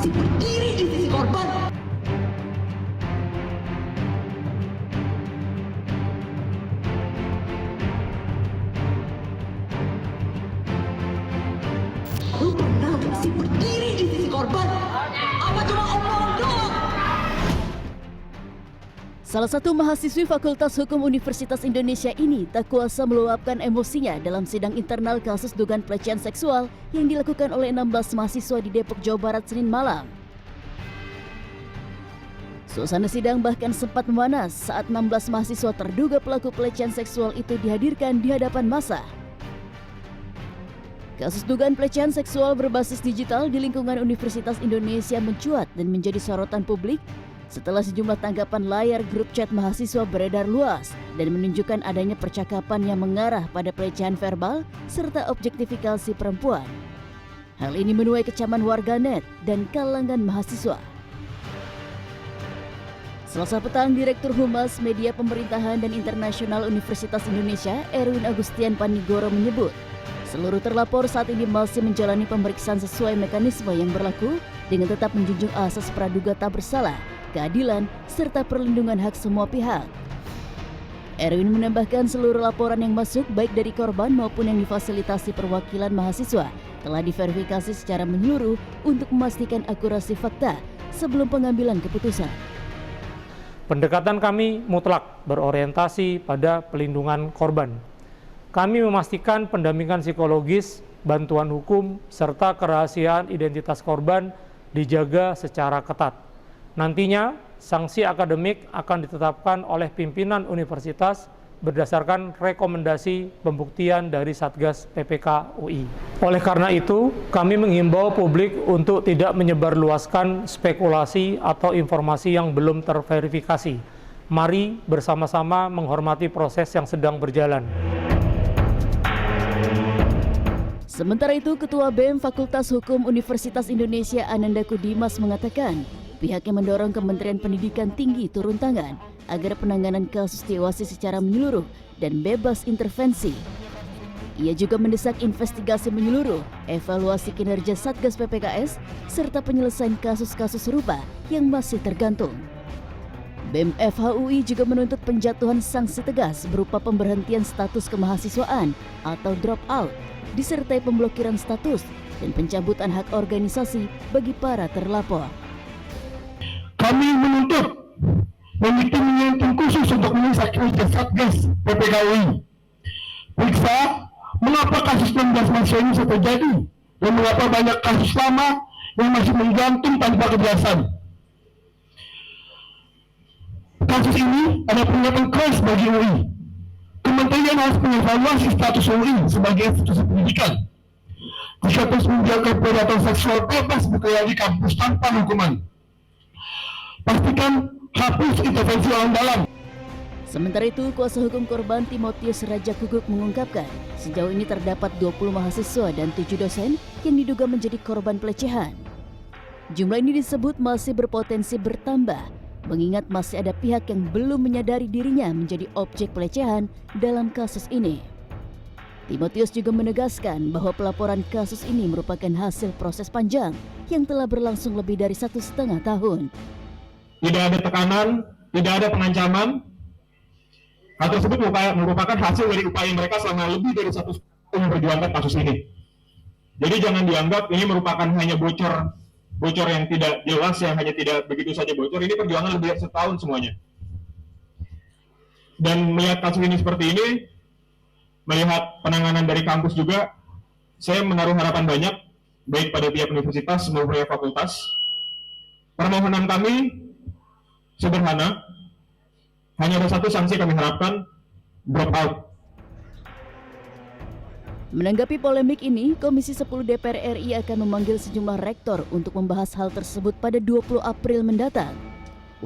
masih berdiri di sisi korban. Lu pernah masih berdiri di sisi korban? Apa cuma omong doang? Salah satu mahasiswi Fakultas Hukum Universitas Indonesia ini tak kuasa meluapkan emosinya dalam sidang internal kasus dugaan pelecehan seksual yang dilakukan oleh 16 mahasiswa di Depok, Jawa Barat, Senin malam. Suasana sidang bahkan sempat memanas saat 16 mahasiswa terduga pelaku pelecehan seksual itu dihadirkan di hadapan massa. Kasus dugaan pelecehan seksual berbasis digital di lingkungan Universitas Indonesia mencuat dan menjadi sorotan publik setelah sejumlah tanggapan layar grup chat mahasiswa beredar luas dan menunjukkan adanya percakapan yang mengarah pada pelecehan verbal serta objektifikasi perempuan. Hal ini menuai kecaman warganet dan kalangan mahasiswa. Selasa petang, Direktur Humas Media Pemerintahan dan Internasional Universitas Indonesia, Erwin Agustian Panigoro menyebut, seluruh terlapor saat ini masih menjalani pemeriksaan sesuai mekanisme yang berlaku dengan tetap menjunjung asas praduga tak bersalah, keadilan, serta perlindungan hak semua pihak. Erwin menambahkan seluruh laporan yang masuk baik dari korban maupun yang difasilitasi perwakilan mahasiswa telah diverifikasi secara menyeluruh untuk memastikan akurasi fakta sebelum pengambilan keputusan. Pendekatan kami mutlak berorientasi pada pelindungan korban. Kami memastikan pendampingan psikologis, bantuan hukum, serta kerahasiaan identitas korban dijaga secara ketat. Nantinya, sanksi akademik akan ditetapkan oleh pimpinan universitas berdasarkan rekomendasi pembuktian dari Satgas PPK UI. Oleh karena itu, kami menghimbau publik untuk tidak menyebarluaskan spekulasi atau informasi yang belum terverifikasi. Mari bersama-sama menghormati proses yang sedang berjalan. Sementara itu, Ketua BEM Fakultas Hukum Universitas Indonesia Ananda Kudimas mengatakan, pihaknya mendorong Kementerian Pendidikan Tinggi turun tangan agar penanganan kasus dewasa secara menyeluruh dan bebas intervensi. Ia juga mendesak investigasi menyeluruh, evaluasi kinerja Satgas PPKS, serta penyelesaian kasus-kasus serupa yang masih tergantung. BEM FHUI juga menuntut penjatuhan sanksi tegas berupa pemberhentian status kemahasiswaan atau drop out, disertai pemblokiran status dan pencabutan hak organisasi bagi para terlapor. Kami menuntut memiliki tim khusus untuk memeriksa kinerja Satgas PPKUI. Periksa mengapa kasus 16 mahasiswa ini bisa terjadi dan mengapa banyak kasus lama yang masih menggantung tanpa kejelasan. Kasus ini ada peringatan keras bagi UI. Kementerian harus mengevaluasi status UI sebagai institusi pendidikan. Jika terus menjaga predator seksual bebas berkeliaran di kampus tanpa hukuman. Pastikan hapus intervensi orang dalam. Sementara itu, kuasa hukum korban Timotius Rajaguguk mengungkapkan, sejauh ini terdapat 20 mahasiswa dan 7 dosen yang diduga menjadi korban pelecehan. Jumlah ini disebut masih berpotensi bertambah, mengingat masih ada pihak yang belum menyadari dirinya menjadi objek pelecehan dalam kasus ini. Timotius juga menegaskan bahwa pelaporan kasus ini merupakan hasil proses panjang yang telah berlangsung lebih dari 1,5 tahun. Tidak ada tekanan, tidak ada pengancaman. Hal tersebut merupakan hasil dari upaya mereka selama lebih dari 1 tahun memperjuangkan kasus ini. Jadi jangan dianggap ini merupakan hanya bocor yang tidak jelas, yang hanya tidak begitu saja bocor. Ini perjuangan lebih dari setahun semuanya. Dan melihat kasus ini seperti ini, melihat penanganan dari kampus juga, saya menaruh harapan banyak, baik pada pihak universitas maupun pihak fakultas. Permohonan kami sederhana, hanya ada satu sanksi kami harapkan, drop out. Menanggapi polemik ini, Komisi 10 DPR RI akan memanggil sejumlah rektor untuk membahas hal tersebut pada 20 April mendatang.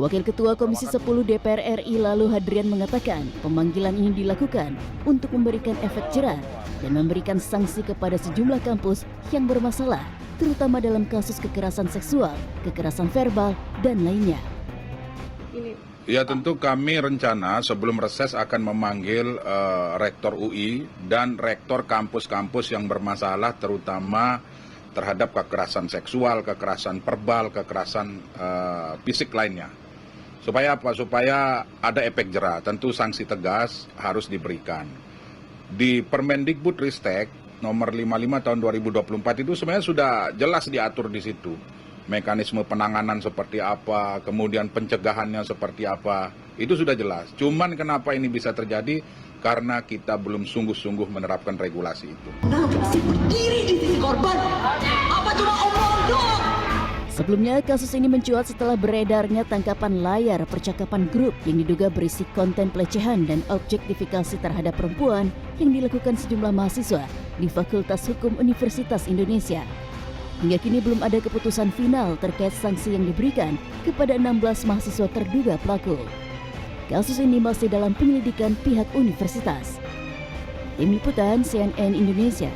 Wakil Ketua Komisi 10 DPR RI Lalu Hadrian mengatakan pemanggilan ini dilakukan untuk memberikan efek jerah dan memberikan sanksi kepada sejumlah kampus yang bermasalah, terutama dalam kasus kekerasan seksual, kekerasan verbal, dan lainnya. Ya, tentu kami rencana sebelum reses akan memanggil rektor UI dan rektor kampus-kampus yang bermasalah, terutama terhadap kekerasan seksual, kekerasan verbal, kekerasan fisik lainnya. Supaya apa? Supaya ada efek jera. Tentu sanksi tegas harus diberikan. Di Permendikbudristek nomor 55 tahun 2024 itu sebenarnya sudah jelas diatur di situ. Mekanisme penanganan seperti apa, kemudian pencegahannya seperti apa, itu sudah jelas. Cuman kenapa ini bisa terjadi? Karena kita belum sungguh-sungguh menerapkan regulasi itu. Nah, masih berdiri di sisi korban. Apa cuma omong doang? Sebelumnya, kasus ini mencuat setelah beredarnya tangkapan layar percakapan grup yang diduga berisi konten pelecehan dan objektifikasi terhadap perempuan yang dilakukan sejumlah mahasiswa di Fakultas Hukum Universitas Indonesia. Hingga kini belum ada keputusan final terkait sanksi yang diberikan kepada 16 mahasiswa terduga pelaku. Kasus ini masih dalam penyelidikan pihak universitas. Tim Liputan CNN Indonesia.